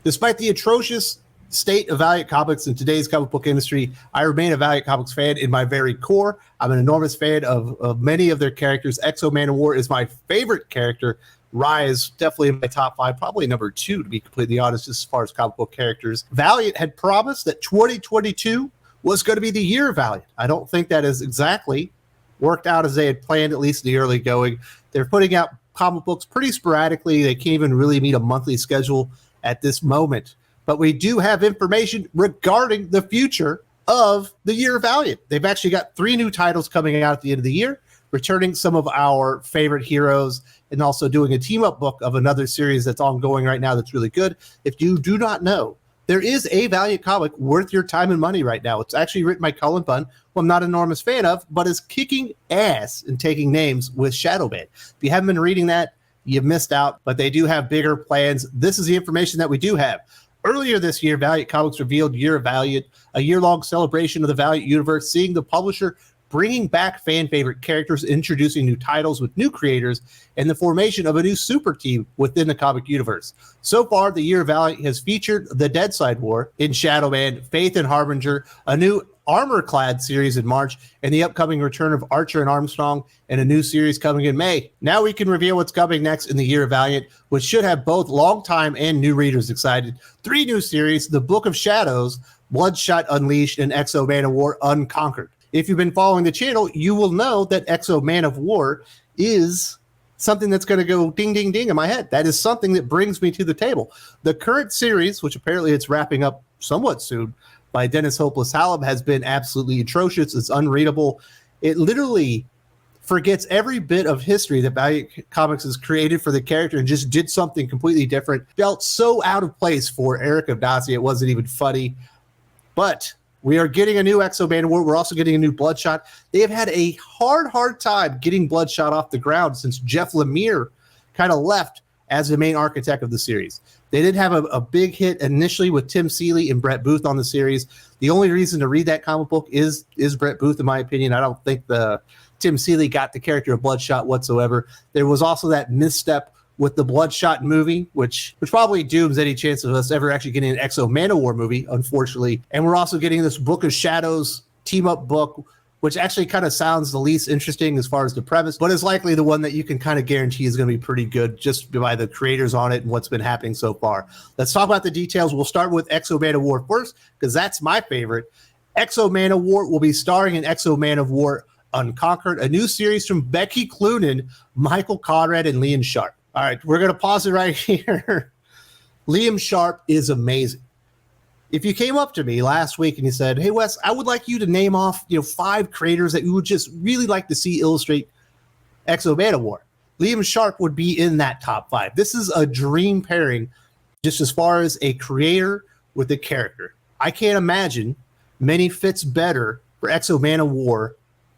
Despite the atrocious state of Valiant Comics in today's comic book industry, I remain a Valiant Comics fan in my very core. I'm an enormous fan of many of their characters. X-O Manowar is my favorite character. Rise, definitely in my top 5, probably number 2, to be completely honest, as far as comic book characters. Valiant had promised that 2022 was going to be the year of Valiant. I don't think that has exactly worked out as they had planned, at least in the early going. They're putting out comic books pretty sporadically. They can't even really meet a monthly schedule at this moment. But we do have information regarding the future of the Year of Valiant. They've actually got 3 new titles coming out at the end of the year, returning some of our favorite heroes, and also doing a team-up book of another series that's ongoing right now that's really good. If you do not know, there is a Valiant comic worth your time and money right now. It's actually written by Cullen Bunn, who I'm not an enormous fan of, but is kicking ass and taking names with Shadowman. If you haven't been reading that, you've missed out, but they do have bigger plans. This is the information that we do have. Earlier this year, Valiant Comics revealed Year of Valiant, a year-long celebration of the Valiant universe, seeing the publisher bringing back fan-favorite characters, introducing new titles with new creators, and the formation of a new super team within the comic universe. So far, the Year of Valiant has featured the Deadside War in Shadowman, Faith and Harbinger, a new Armor-clad series in March, and the upcoming return of Archer and Armstrong, and a new series coming in May. Now we can reveal what's coming next in the Year of Valiant, which should have both long-time and new readers excited. 3 new series, The Book of Shadows, Bloodshot Unleashed, and X-O Manowar Unconquered. If you've been following the channel, you will know that X-O Manowar is something that's going to go ding, ding, ding in my head. That is something that brings me to the table. The current series, which apparently it's wrapping up somewhat soon, by Dennis Hopeless Hallam, has been absolutely atrocious. It's unreadable. It literally forgets every bit of history that Valiant Comics has created for the character and just did something completely different. Felt so out of place for Eric Abdasia. It wasn't even funny. But we are getting a new X-O Manowar. We're also getting a new Bloodshot. They have had a hard time getting Bloodshot off the ground since Jeff Lemire kind of left as the main architect of the series. They did have a big hit initially with Tim Seeley and Brett Booth on the series. The only reason to read that comic book is Brett Booth, in my opinion. I don't think Tim Seeley got the character of Bloodshot whatsoever. There was also that misstep with the Bloodshot movie, which probably dooms any chance of us ever actually getting an X-O Manowar movie, unfortunately. And we're also getting this Book of Shadows team-up book, which actually kind of sounds the least interesting as far as the premise, but is likely the one that you can kind of guarantee is going to be pretty good just by the creators on it and what's been happening so far. Let's talk about the details. We'll start with X-O Manowar first, because that's my favorite. X-O Manowar will be starring in X-O Manowar Unconquered, a new series from Becky Cloonan, Michael Conrad, and Liam Sharp. All right, we're going to pause it right here. Liam Sharp is amazing. If you came up to me last week and you said, hey, Wes, I would like you to name off 5 creators that you would just really like to see illustrate X-O Manowar, Liam Sharp would be in that top 5. This is a dream pairing just as far as a creator with a character. I can't imagine many fits better for X-O Manowar,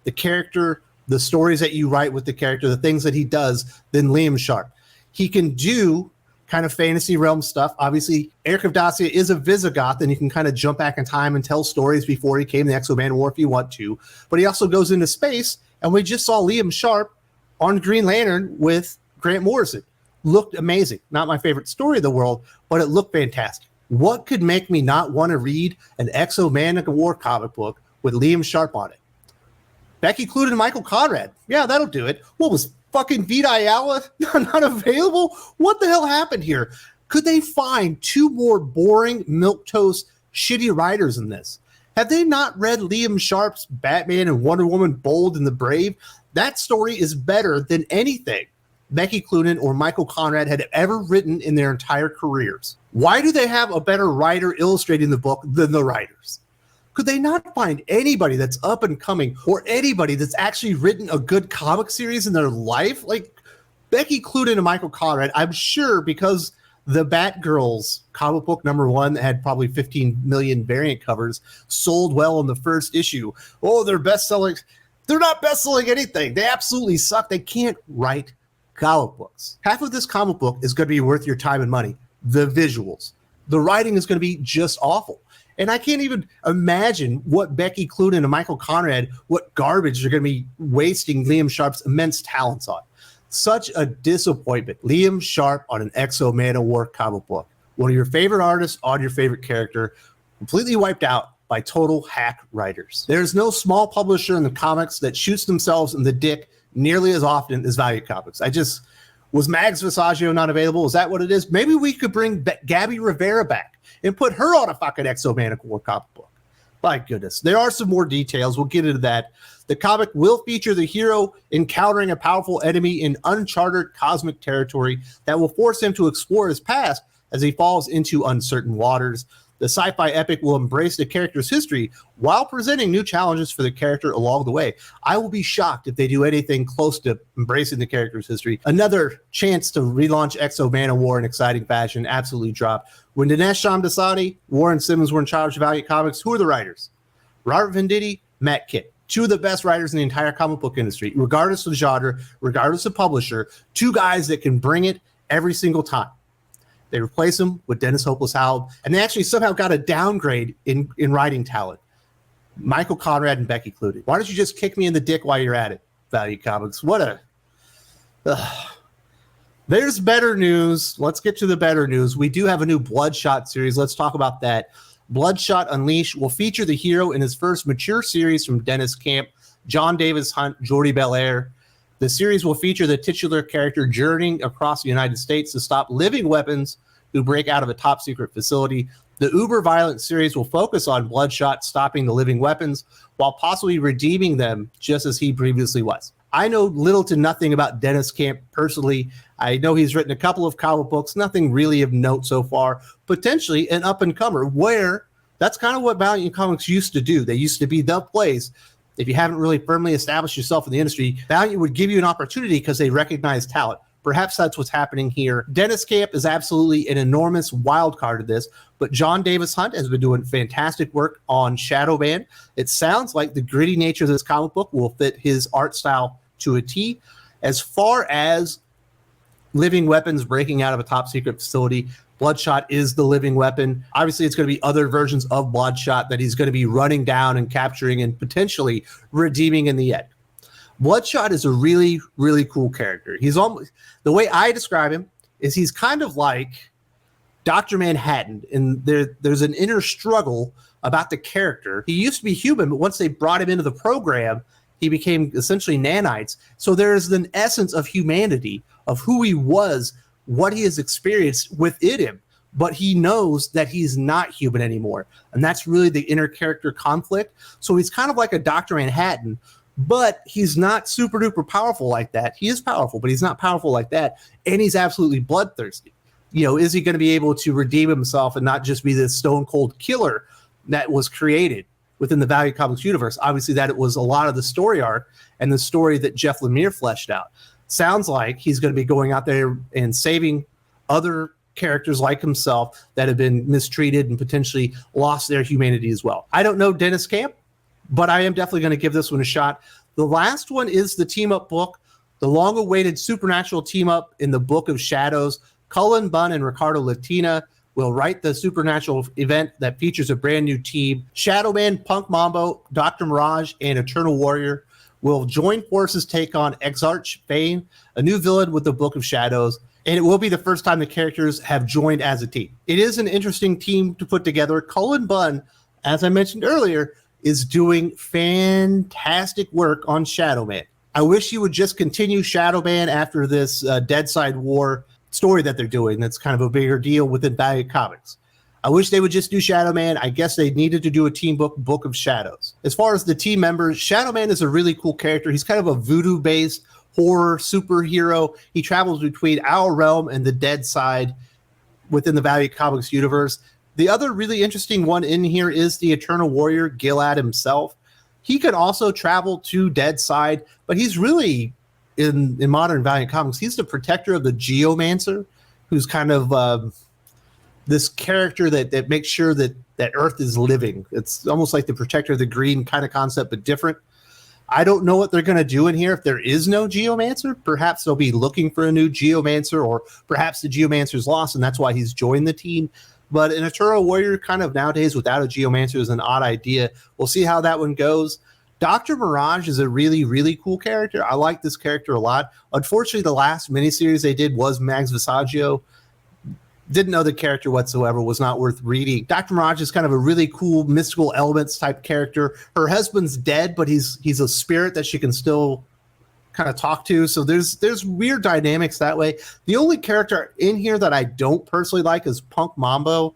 the character, the stories that you write with the character, the things that he does, than Liam Sharp. He can do kind of fantasy realm stuff. Obviously, Eric Abdasia is a Visigoth, and you can kind of jump back in time and tell stories before he came to X-O Manowar if you want to. But he also goes into space, and we just saw Liam Sharp on Green Lantern with Grant Morrison. Looked amazing. Not my favorite story of the world, but it looked fantastic. What could make me not want to read an X-O Manowar comic book with Liam Sharp on it? Becky Cloonan and Michael Conrad. Yeah, that'll do it. What was fucking Vita Ayala not available? What the hell happened here? Could they find 2 more boring, milquetoast, shitty writers in this? Have they not read Liam Sharp's Batman and Wonder Woman Bold and the Brave? That story is better than anything Becky Cloonan or Michael Conrad had ever written in their entire careers. Why do they have a better writer illustrating the book than the writers? Could they not find anybody that's up and coming, or anybody that's actually written a good comic series in their life? Like Becky Cloonan and Michael Conrad, I'm sure, because the Batgirls comic book #1 had probably 15 million variant covers, sold well in the first issue. Oh, they're best-selling. They're not best-selling anything. They absolutely suck. They can't write comic books. Half of this comic book is going to be worth your time and money. The visuals. The writing is going to be just awful. And I can't even imagine what Becky Cloonan and Michael Conrad, what garbage they're going to be wasting Liam Sharp's immense talents on. Such a disappointment. Liam Sharp on an X-O Manowar comic book. one of your favorite artists on your favorite character, completely wiped out by total hack writers. There's no small publisher in the comics that shoots themselves in the dick nearly as often as Valiant Comics. Was Mags Visaggio not available? Is that what it is? Maybe we could bring Gabby Rivera back and put her on a fucking X-O Manowar comic book. My goodness. There are some more details. We'll get into that. The comic will feature the hero encountering a powerful enemy in uncharted cosmic territory that will force him to explore his past as he falls into uncertain waters. The sci-fi epic will embrace the character's history while presenting new challenges for the character along the way. I will be shocked if they do anything close to embracing the character's history. Another chance to relaunch X-O Manowar in exciting fashion absolutely dropped. When Dinesh Shamdasani, Warren Simmons were in charge of Valiant Comics, who are the writers? Robert Venditti, Matt Kidd. Two of the best writers in the entire comic book industry, regardless of genre, regardless of publisher. Two guys that can bring it every single time. They replace him with Dennis Hopeless Howell, and they actually somehow got a downgrade in writing talent. Michael Conrad and Becky Cloonan. Why don't you just kick me in the dick while you're at it, Valiant Comics? There's better news. Let's get to the better news. We do have a new Bloodshot series. Let's talk about that. Bloodshot Unleashed will feature the hero in his first mature series from Deniz Camp, John Davis Hunt, Jordi Belair. The series will feature the titular character journeying across the United States to stop living weapons who break out of a top-secret facility. The uber-violent series will focus on Bloodshot stopping the living weapons while possibly redeeming them just as he previously was. I know little to nothing about Deniz Camp personally. I know he's written a couple of comic books, nothing really of note so far. Potentially an up-and-comer, where that's kind of what Valiant Comics used to do. They used to be the place. If you haven't really firmly established yourself in the industry, Valiant would give you an opportunity because they recognize talent. Perhaps that's what's happening here. Deniz Camp is absolutely an enormous wild card of this, but John Davis Hunt has been doing fantastic work on Shadowman. It sounds like the gritty nature of this comic book will fit his art style to a T. As far as living weapons breaking out of a top secret facility, Bloodshot is the living weapon. Obviously, it's going to be other versions of Bloodshot that he's going to be running down and capturing and potentially redeeming in the end. Bloodshot is a really, really cool character. He's almost, the way I describe him is he's kind of like Dr. Manhattan, and there's an inner struggle about the character. He used to be human, but once they brought him into the program, he became essentially nanites. So there's an essence of humanity, of who he was, what he has experienced within him, but he knows that he's not human anymore. And that's really the inner character conflict. So he's kind of like a Dr. Manhattan, but he's not super duper powerful like that. He is powerful, but he's not powerful like that. And he's absolutely bloodthirsty. You know, is he going to be able to redeem himself and not just be this stone cold killer that was created within the Valiant Comics universe? Obviously, that it was a lot of the story arc and the story that Jeff Lemire fleshed out. Sounds like he's going to be going out there and saving other characters like himself that have been mistreated and potentially lost their humanity as well. I don't know Deniz Camp, but I am definitely going to give this one a shot. The last one is the team-up book, the long-awaited supernatural team-up in the Book of Shadows. Cullen Bunn and Ricardo Latina will write the supernatural event that features a brand new team. Shadowman, Punk Mambo, Dr. Mirage, and Eternal Warrior will join forces, take on Exarch Bane, a new villain with the Book of Shadows, and it will be the first time the characters have joined as a team. It is an interesting team to put together. Cullen Bunn, as I mentioned earlier, is doing fantastic work on Shadowman. I wish he would just continue Shadowman after this Dead Side War story that they're doing. That's kind of a bigger deal within Valiant Comics. I wish they would just do Shadowman. I guess they needed to do a team book, Book of Shadows. As far as the team members, Shadowman is a really cool character. He's kind of a voodoo-based horror superhero. He travels between our realm and the dead side within the Valiant Comics universe. The other really interesting one in here is the Eternal Warrior, Gilad himself. He can also travel to dead side, but he's really, in modern Valiant Comics, he's the protector of the Geomancer, who's kind of this character that makes sure that Earth is living. It's almost like the protector of the green kind of concept, but different. I don't know what they're going to do in here. If there is no Geomancer, perhaps they'll be looking for a new Geomancer, or perhaps the Geomancer's lost, and that's why he's joined the team. But an Eternal Warrior kind of nowadays without a Geomancer is an odd idea. We'll see how that one goes. Dr. Mirage is a really, really cool character. I like this character a lot. Unfortunately, the last miniseries they did was Mags Visaggio. Didn't know the character whatsoever, was not worth reading. Dr. Mirage is kind of a really cool mystical elements type character. Her husband's dead, but he's a spirit that she can still kind of talk to. So there's weird dynamics that way. The only character in here that I don't personally like is Punk Mambo.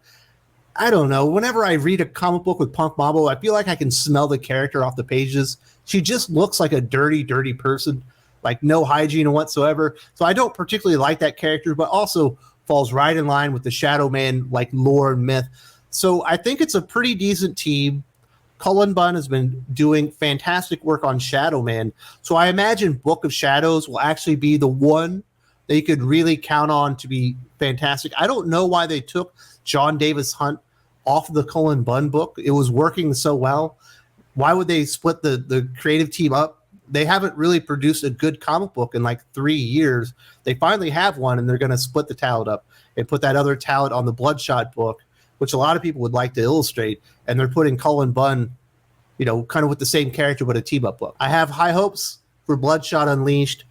I don't know. Whenever I read a comic book with Punk Mambo, I feel like I can smell the character off the pages. She just looks like a dirty, dirty person, like no hygiene whatsoever. So I don't particularly like that character, but also falls right in line with the Shadow Man like lore and myth. So I think it's a pretty decent team. Cullen Bunn has been doing fantastic work on Shadow Man. So I imagine Book of Shadows will actually be the one that you could really count on to be fantastic. I don't know why they took John Davis Hunt off of the Cullen Bunn book. It was working so well. Why would they split the creative team up? They haven't really produced a good comic book in like 3 years. They finally have one, and they're going to split the talent up and put that other talent on the Bloodshot book, which a lot of people would like to illustrate. And they're putting Cullen Bunn, kind of with the same character, but a team-up book. I have high hopes for Bloodshot Unleashed.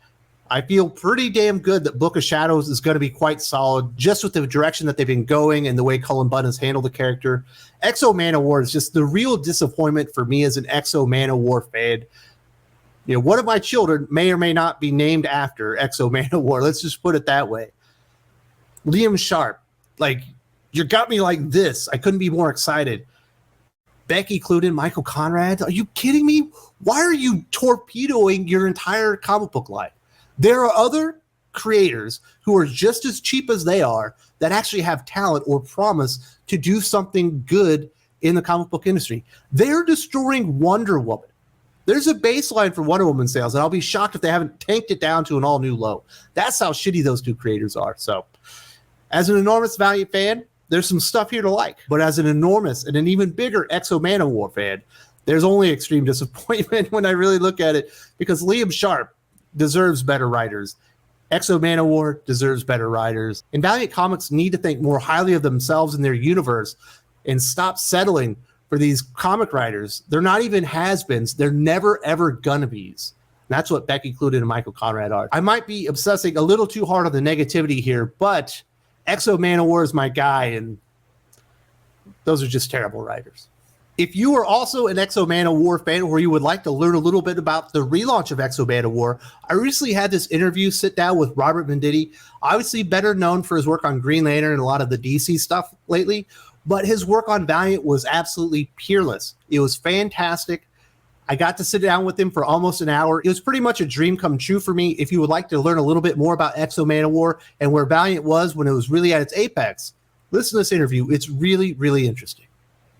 I feel pretty damn good that Book of Shadows is going to be quite solid, just with the direction that they've been going and the way Cullen Bunn has handled the character. X-O Manowar is just the real disappointment for me as an X-O Manowar fan. One of my children may or may not be named after X-O Manowar. Let's just put it that way. Liam Sharp, you got me like this. I couldn't be more excited. Becky, Cloonan, Michael Conrad. Are you kidding me? Why are you torpedoing your entire comic book line? There are other creators who are just as cheap as they are that actually have talent or promise to do something good in the comic book industry. They're destroying Wonder Woman. There's a baseline for Wonder Woman sales, and I'll be shocked if they haven't tanked it down to an all-new low. That's how shitty those two creators are. So, as an enormous Valiant fan, there's some stuff here to like. But as an enormous and an even bigger X-O Manowar fan, there's only extreme disappointment when I really look at it, because Liam Sharp deserves better writers. X-O Manowar deserves better writers. And Valiant Comics need to think more highly of themselves and their universe and stop settling for these comic writers. They're not even has-beens. They're never, ever gonna be's. That's what Becky, Cloonan, and Michael Conrad are. I might be obsessing a little too hard on the negativity here, but X-O Manowar is my guy, and those are just terrible writers. If you are also an X-O Manowar fan, or you would like to learn a little bit about the relaunch of X-O Manowar, I recently had this interview sit down with Robert Venditti, obviously better known for his work on Green Lantern and a lot of the DC stuff lately, but his work on Valiant was absolutely peerless. It was fantastic. I got to sit down with him for almost an hour. It was pretty much a dream come true for me. If you would like to learn a little bit more about X-O Manowar and where Valiant was when it was really at its apex, listen to this interview. It's really, really interesting.